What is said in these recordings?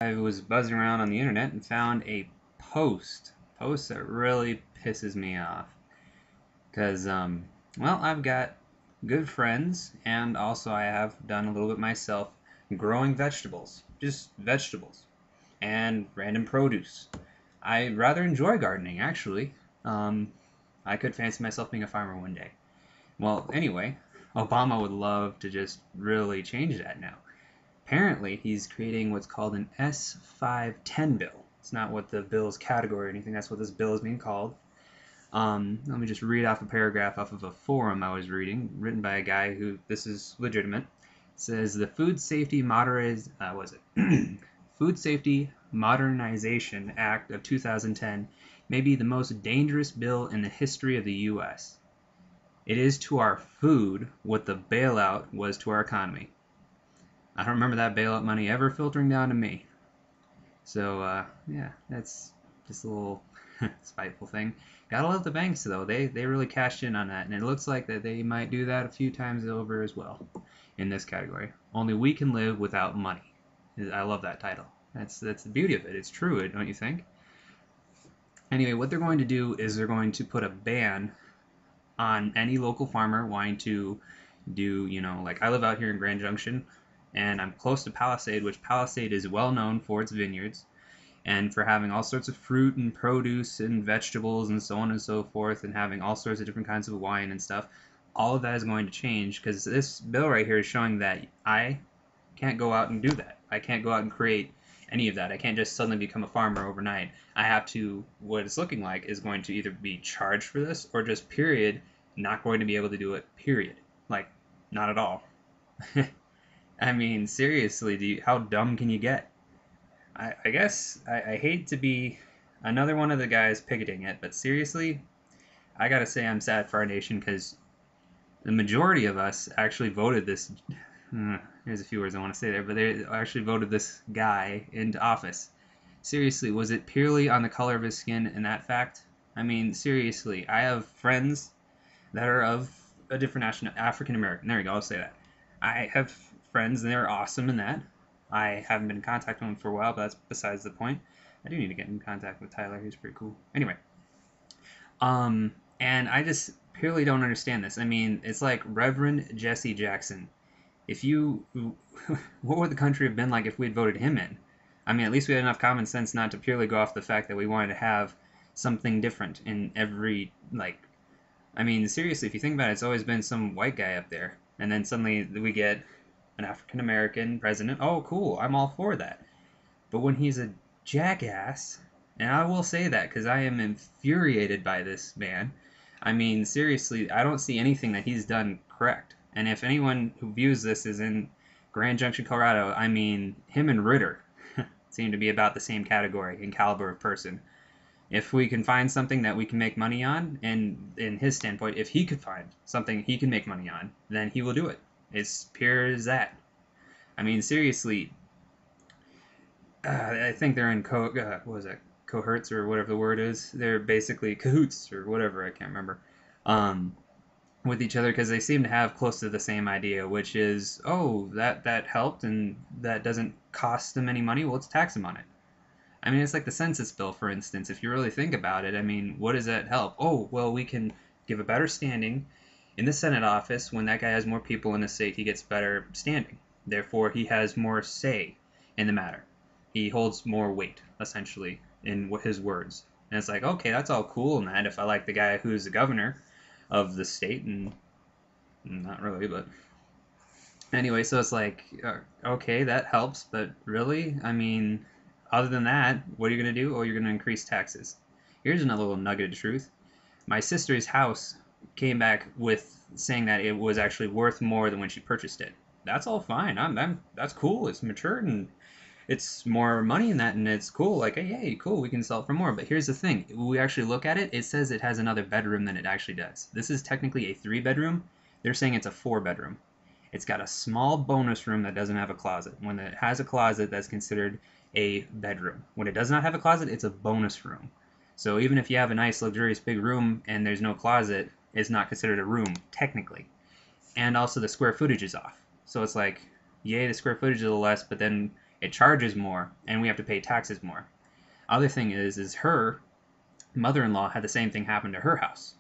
I was buzzing around on the internet and found a post that really pisses me off because well, I've got good friends, and also I have done a little bit myself growing vegetables, just vegetables and random produce. I rather enjoy gardening, actually. um, I could fancy myself being a farmer one day. Well, anyway, Obama would love to just really change that now. Apparently, he's creating what's called an S510 bill. It's not what the bill's category or anything, that's what this bill is being called. Let me just read off a paragraph off of a forum I was reading, written by a guy who, this is legitimate. It says the Food Safety Modernization Act of 2010 may be the most dangerous bill in the history of the U.S. It is to our food what the bailout was to our economy. I don't remember that bailout money ever filtering down to me. So, yeah, that's just a little spiteful thing. Gotta love the banks, though. They really cashed in on that, and it looks like that they might do that a few times over as well in this category. Only we can live without money. I love that title. That's the beauty of it. It's true, don't you think? Anyway, what they're going to do is they're going to put a ban on any local farmer wanting to do, like I live out here in Grand Junction, and I'm close to Palisade, which Palisade is well known for its vineyards and for having all sorts of fruit and produce and vegetables and so on and so forth, and having all sorts of different kinds of wine and stuff. All of that is going to change because this bill right here is showing that I can't go out and do that. I can't go out and create any of that. I can't just suddenly become a farmer overnight. I have to, what it's looking like is going to either be charged for this or just period, not going to be able to do it, period. Like, not at all. I mean, seriously, how dumb can you get? I guess I hate to be another one of the guys picketing it, but seriously, I gotta say I'm sad for our nation because the majority of us actually voted this. Here's a few words I want to say there, but they actually voted this guy into office. Seriously, was it purely on the color of his skin and that fact? I mean, seriously, I have friends that are of a different national, African American. There you go, I'll say that. I have friends and they're awesome in that. I haven't been in contact with him for a while, but that's besides the point. I do need to get in contact with Tyler. He's pretty cool. Anyway, and I just purely don't understand this. I mean, it's like Reverend Jesse Jackson. If you, what would the country have been like if we had voted him in? I mean, at least we had enough common sense not to purely go off the fact that we wanted to have something different in every, like, I mean, seriously, if you think about it, it's always been some white guy up there. And then suddenly we get an African American president. Oh, cool, I'm all for that. But when he's a jackass, and I will say that because I am infuriated by this man. I mean, seriously, I don't see anything that he's done correct. And if anyone who views this is in Grand Junction, Colorado, I mean, him and Ritter seem to be about the same category and caliber of person. If we can find something that we can make money on, and in his standpoint, if he could find something he can make money on, then he will do it. It's pure as that. I mean, seriously, I think they're in what was it, cohorts or whatever the word is. They're basically cahoots or whatever, I can't remember, with each other because they seem to have close to the same idea, which is, oh, that helped and that doesn't cost them any money. Well, let's tax them on it. I mean, it's like the census bill, for instance. If you really think about it, I mean, what does that help? Oh, well, we can give a better standing in the Senate office. When that guy has more people in the state, he gets better standing. Therefore, he has more say in the matter. He holds more weight, essentially, in his words. And it's like, okay, that's all cool and that if I like the guy who's the governor of the state, and not really, but anyway, so it's like, okay, that helps, but really, I mean, other than that, what are you going to do? Oh, you're going to increase taxes. Here's another little nugget of truth. My sister's house came back with saying that it was actually worth more than when she purchased it. That's all fine. That's cool. It's mature and it's more money in that, and it's cool. Like, hey, cool, we can sell it for more. But here's the thing: when we actually look at it, it says it has another bedroom than it actually does. This is technically a 3-bedroom. They're saying it's a 4-bedroom. It's got a small bonus room that doesn't have a closet. When it has a closet, that's considered a bedroom. When it does not have a closet, it's a bonus room. So even if you have a nice, luxurious big room and there's no closet, it's not considered a room, technically. And also the square footage is off. So it's like, yay, the square footage is a little less, but then It charges more, and we have to pay taxes more. Other thing is her mother-in-law had the same thing happen to her house.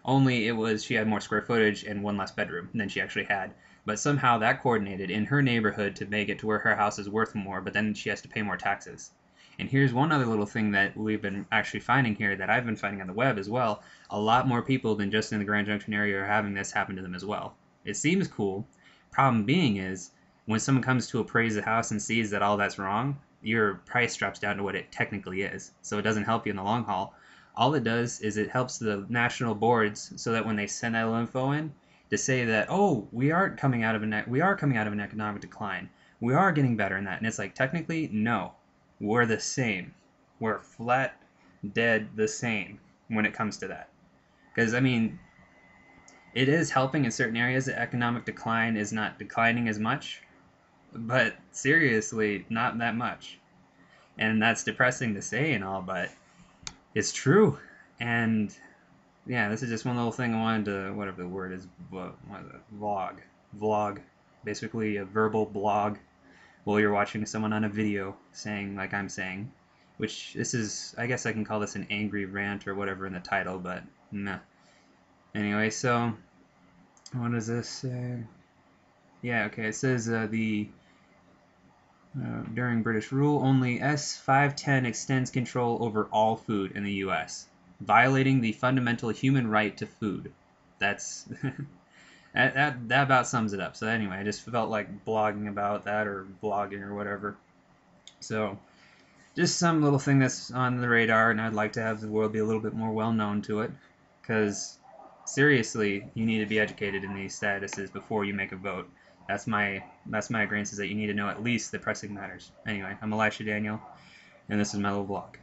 Only it was she had more square footage and one less bedroom than she actually had. But somehow that coordinated in her neighborhood to make it to where her house is worth more, but then she has to pay more taxes. And here's one other little thing that we've been actually finding here that I've been finding on the web as well. A lot more people than just in the Grand Junction area are having this happen to them as well. It seems cool. Problem being is, when someone comes to appraise a house and sees that all that's wrong, your price drops down to what it technically is. So it doesn't help you in the long haul. All it does is it helps the national boards so that when they send that info in, to say that, oh, we are coming out of an economic decline, we are getting better in that, and it's like, technically, no, we're the same, we're flat dead the same when it comes to that. Because I mean, it is helping in certain areas. The economic decline is not declining as much, but seriously, not that much. And that's depressing to say and all, but it's true. And yeah, this is just one little thing I wanted to, whatever the word is, what is it? Vlog. Basically a verbal blog while you're watching someone on a video saying, like I'm saying, which this is, I guess I can call this an angry rant or whatever in the title, but nah. Anyway, so, what does this say? Yeah, okay, it says during British rule, only S510 extends control over all food in the U.S., violating the fundamental human right to food. That's that about sums it up. So anyway, I just felt like blogging about that, or vlogging or whatever. So just some little thing that's on the radar, and I'd like to have the world be a little bit more well known to it, because seriously, you need to be educated in these statuses before you make a vote. That's my agreement, is that you need to know at least the pressing matters. Anyway, I'm Elisha Daniel, and this is my little vlog.